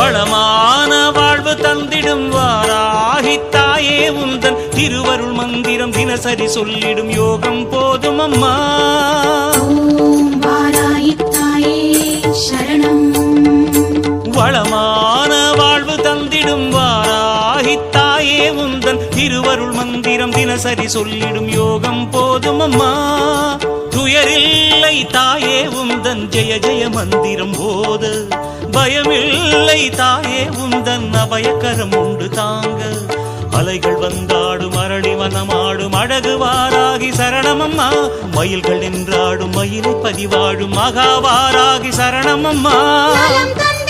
வளமான வாழ்வு தந்திடும் வாராகி தாயே உந்தன் திருவருள் மந்திரம் தினசரி சொல்லிடும் யோகம் போதும் அம்மா. ஓம் வாராகி தாயே சரணம். வளமான வாழ்வு தந்திடும் வாராகி தாயே உந்தன் திருவருள் மந்திரம் தினசரி சொல்லிடும் யோகம் போதும் அம்மா. துயரில்லை தாயே உந்தன் ஜெய ஜெய மந்திரம் போத, பயமில்லை தாயே உந்தன் அபயக்கரம் உண்டு தாங்க. அலைகள் வந்தாடும் அரளி வனமாடும் அழகு வாராகி சரணமம்மா. மயில்கள் என்றாடும் மயிலை பதிவாடும் மகாவாராகி சரணமம்மா. நலம் தந்த